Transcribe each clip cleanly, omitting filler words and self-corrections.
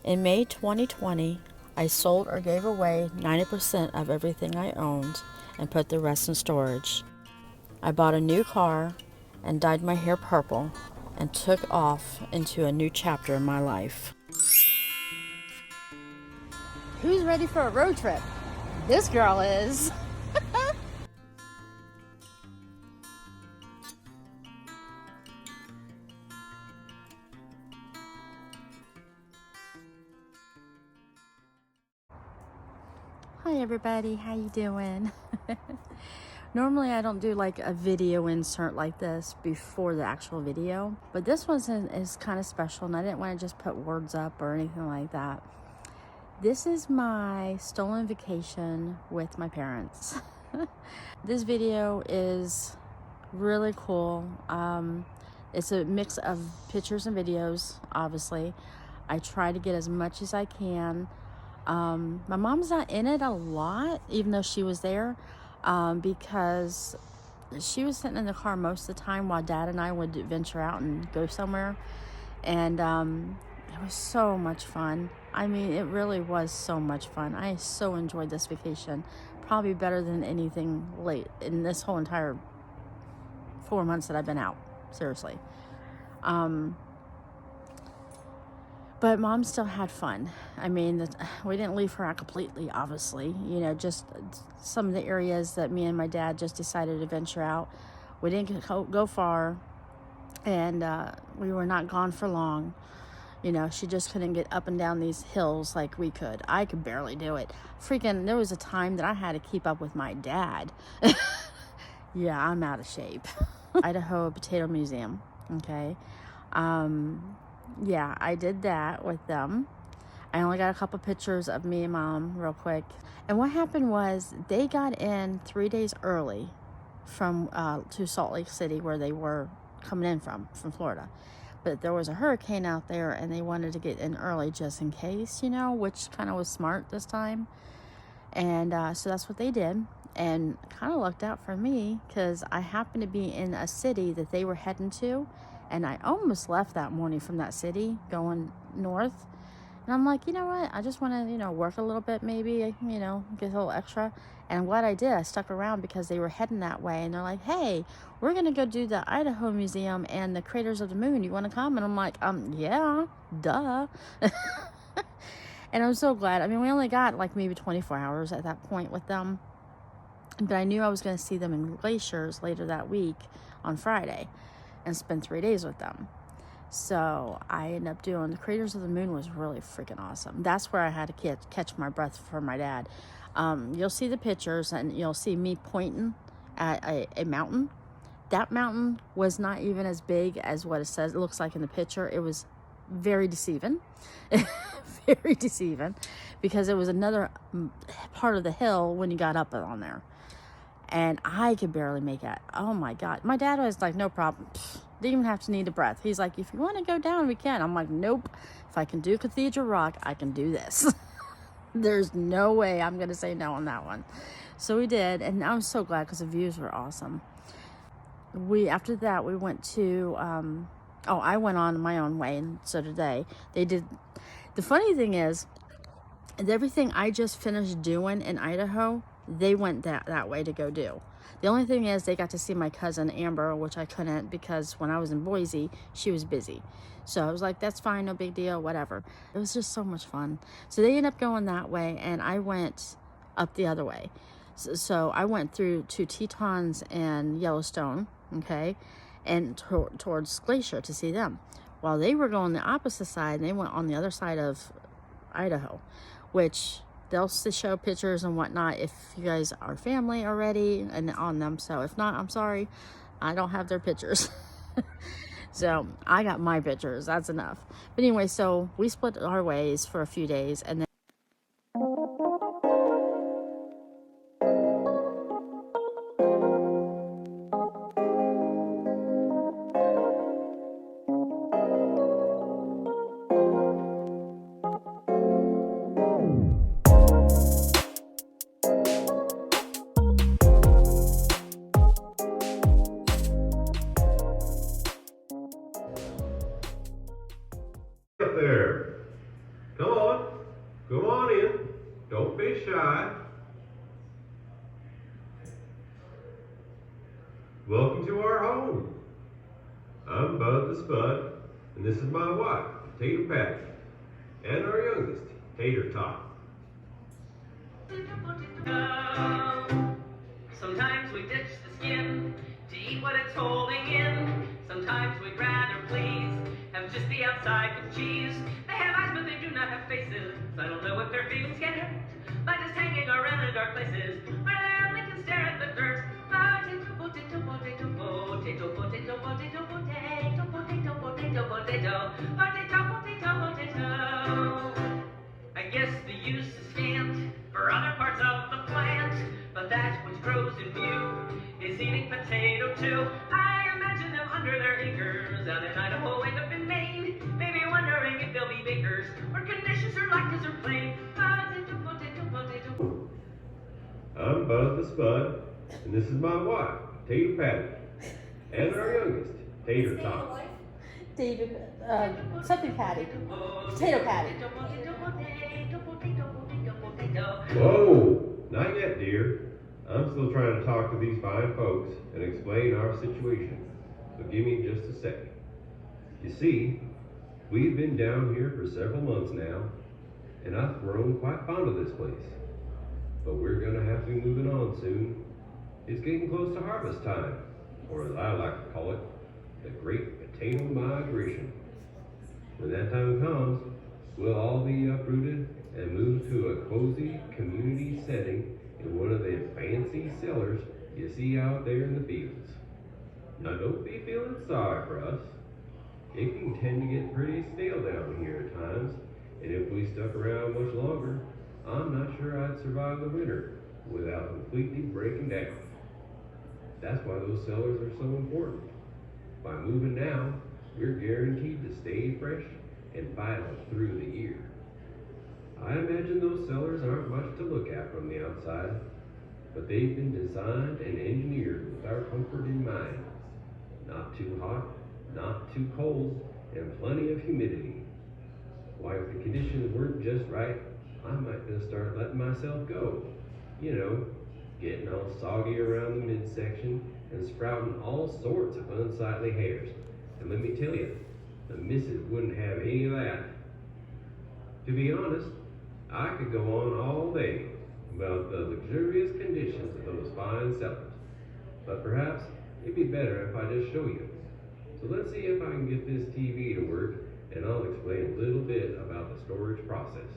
In May 2020, I sold or gave away 90% of everything I owned and put the rest in storage. I bought a new car and dyed my hair purple and took off into a new chapter in my life. Who's ready for a road trip? This girl is. Hi everybody, how you doing? Normally I don't do like a video insert like this before the actual video, but this one is kind of special and I didn't want to just put words up or anything like that. This is my stolen vacation with my parents. This video is really cool. It's a mix of pictures and videos, obviously. I try to get as much as I can. My mom's not in it a lot, even though she was there, because she was sitting in the car most of the time while Dad and I would venture out and go somewhere. And it was so much fun. I mean, it really was so much fun. I so enjoyed this vacation, probably better than anything late in this whole entire 4 months that I've been out, seriously. But Mom still had fun. I mean, we didn't leave her out completely, obviously. You know, just some of the areas that me and my dad just decided to venture out. We didn't go far, and we were not gone for long. You know, she just couldn't get up and down these hills like we could. I could barely do it. Freaking, there was a time that I had to keep up with my dad. Yeah, I'm out of shape. Idaho Potato Museum, okay? Yeah, I did that with them. I only got a couple pictures of me and Mom real quick. And what happened was they got in 3 days early from to Salt Lake City, where they were coming in from Florida. But there was a hurricane out there and they wanted to get in early just in case, you know, which kind of was smart this time. And so that's what they did. And kind of lucked out for me because I happened to be in a city that they were heading to. And I almost left that morning from that city going north. And I'm like, you know what? I just want to, you know, work a little bit, maybe, you know, get a little extra. And I'm glad I did. I stuck around because they were heading that way. And they're like, hey, we're going to go do the Idaho Museum and the Craters of the Moon. You want to come? And I'm like, yeah, duh. And I'm so glad. I mean, we only got like maybe 24 hours at that point with them. But I knew I was going to see them in Glaciers later that week on Friday and spend 3 days with them. So I ended up doing the Craters of the Moon. Was really freaking awesome. That's where I had to catch my breath for my dad. You'll see the pictures and you'll see me pointing at a mountain. That mountain was not even as big as what it looks like in the picture. It was very deceiving. Very deceiving, because it was another part of the hill when you got up on there. And I could barely make it. Oh my God. My dad was like, no problem. Didn't even have to need a breath. He's like, if you want to go down, we can. I'm like, nope. If I can do Cathedral Rock, I can do this. There's no way I'm going to say no on that one. So we did. And I was so glad because the views were awesome. After that, we went to, I went on my own way. And so did they. They did. The funny thing is, everything I just finished doing in Idaho, they went that way to go do. The only thing is they got to see my cousin Amber, which I couldn't because when I was in Boise, she was busy. So I was like, that's fine, no big deal, whatever. It was just so much fun. So they ended up going that way and I went up the other way. So I went through to Tetons and Yellowstone, okay, and towards Glacier to see them. While they were going the opposite side, and they went on the other side of Idaho, which they'll show pictures and whatnot if you guys are family already and on them. So if not, I'm sorry, I don't have their pictures. So I got my pictures, that's enough. But anyway, so we split our ways for a few days and then there. Come on in. Don't be shy. Welcome to our home. I'm Bud the Spud, and this is my wife, Potato Patty, and our youngest, Tater Tot. Sometimes we ditch the skin to eat what it's holding in. Sometimes we'd rather please have just the outside with cheese. They have eyes, but they do not have faces. I don't know if their feelings get hurt by just hanging around in dark places where they only can stare at the dirt. Potato, potato, potato, potato, potato, potato, potato, potato, potato, potato, potato, potato, potato. I guess the use is scant for other parts of the plant, but that which grows in view is eating potato too. I imagine them under their acres out in Idaho and up in Maine, maybe wondering if they'll be bakers or conditions are like as or plain. Potato, potato, potato. I'm Bud the Spud, and this is my wife, Potato Patty, and our youngest, Tater Tot. David, something patty. Potato patty. Whoa, not yet, dear. I'm still trying to talk to these fine folks and explain our situation. So give me just a second. You see, we've been down here for several months now, and I've grown quite fond of this place. But we're gonna have to be moving on soon. It's getting close to harvest time, or as I like to call it, the Great Potato Migration. When that time comes, we'll all be uprooted and moved to a cozy community setting in one of the fancy cellars you see out there in the fields. Now don't be feeling sorry for us. It can tend to get pretty stale down here at times, and if we stuck around much longer, I'm not sure I'd survive the winter without completely breaking down. That's why those cellars are so important. By moving now, we're guaranteed to stay fresh and vital through the year. I imagine those cellars aren't much to look at from the outside, but they've been designed and engineered with our comfort in mind. Not too hot, not too cold, and plenty of humidity. Why, if the conditions weren't just right, I might just start letting myself go. You know, getting all soggy around the midsection and sprouting all sorts of unsightly hairs. And let me tell you, the missus wouldn't have any of that. To be honest, I could go on all day about the luxurious conditions of those fine cellars, but perhaps it'd be better if I just show you. So let's see if I can get this TV to work, and I'll explain a little bit about the storage process.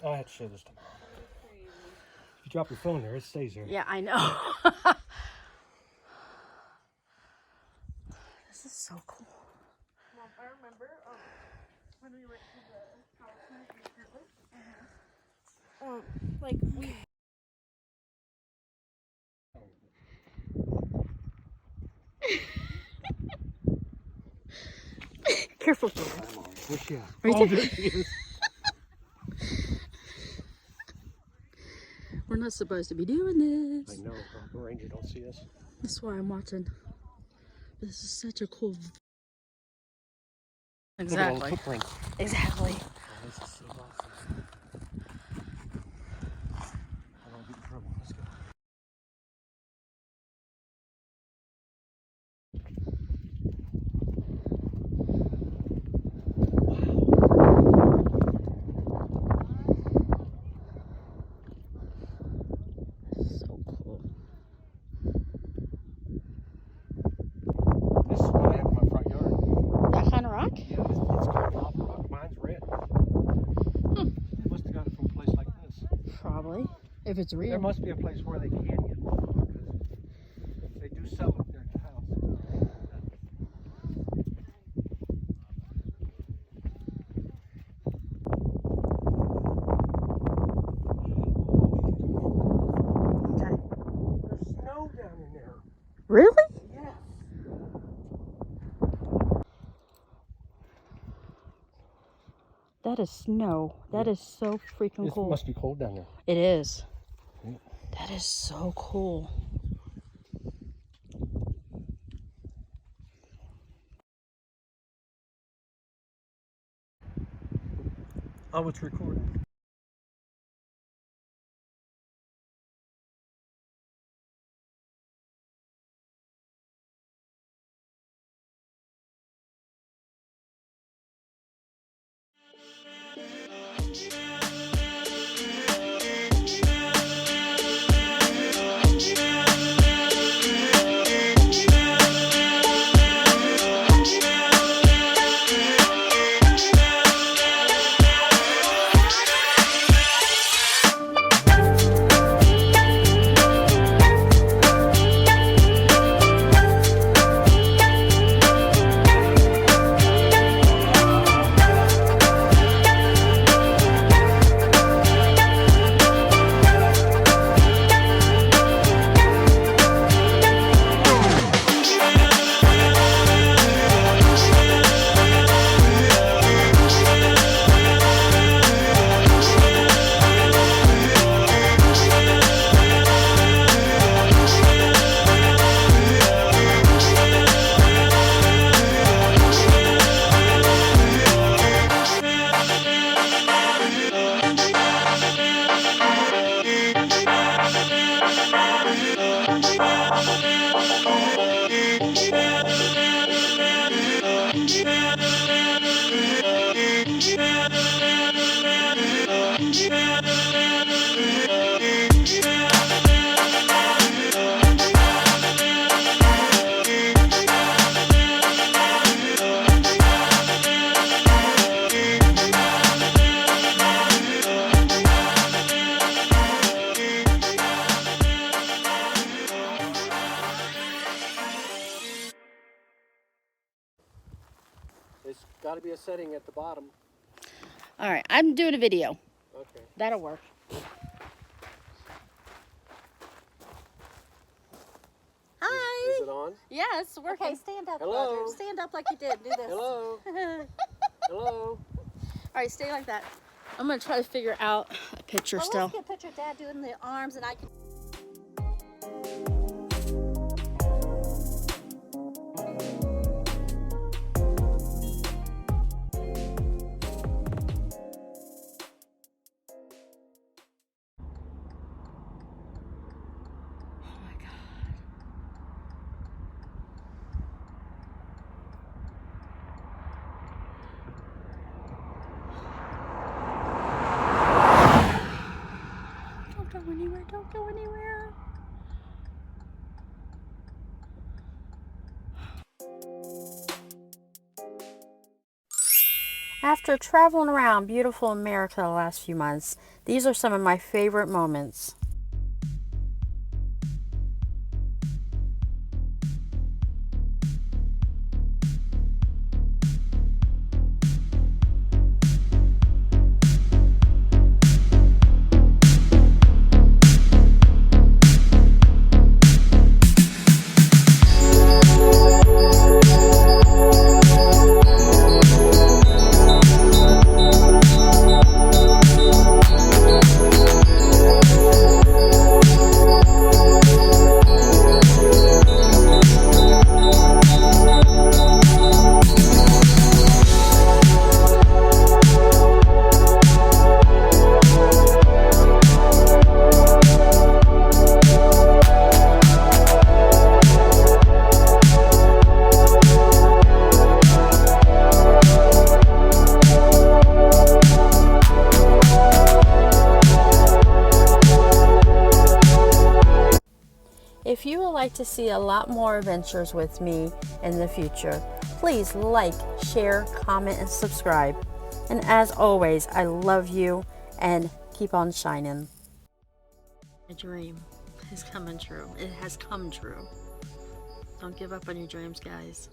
I have to show this to Mom. If you drop your phone there, it stays there. Yeah, I know. This is so cool. Mom, I remember when we went to the house like we. Careful. Where's she at? Right Oh, there. there she is. We're not supposed to be doing this. I know, the ranger don't see us. That's why I'm watching. This is such a cool. Look at all the Exactly. footprints. Exactly. Oh, this is so awesome. I don't get in trouble. Let's go. So cool. This is what I have in my front yard. That kind of rock? Yeah, it's called lava rock. Mine's red. They must have got it from a place like this. Probably. If it's There real. must be a place where they can get lava rock because they do sell it there at the house. Okay. There's snow down in there. Really? Yes. That is snow. That is so freaking It cool. must be cold down there. It is. Yeah. That is so cool. Oh, it's recording. There's got to be a setting at the bottom. All right, I'm doing a video. Okay. That'll work. Hi. Is it on? Yeah, it's working. Okay, stand up, Hello? Roger. Stand up like you did. Do this. Hello? Hello? All right, stay like that. I'm gonna try to figure out a picture Well, still. let's get a picture of Dad doing the arms, and I can. Oh my God. Don't go anywhere, don't go anywhere. After traveling around beautiful America the last few months, these are some of my favorite moments. would like to see a lot more adventures with me in the future, please like, share, comment, and subscribe. And as always, I love you and keep on shining. My dream is coming true. It has come true. Don't give up on your dreams, guys.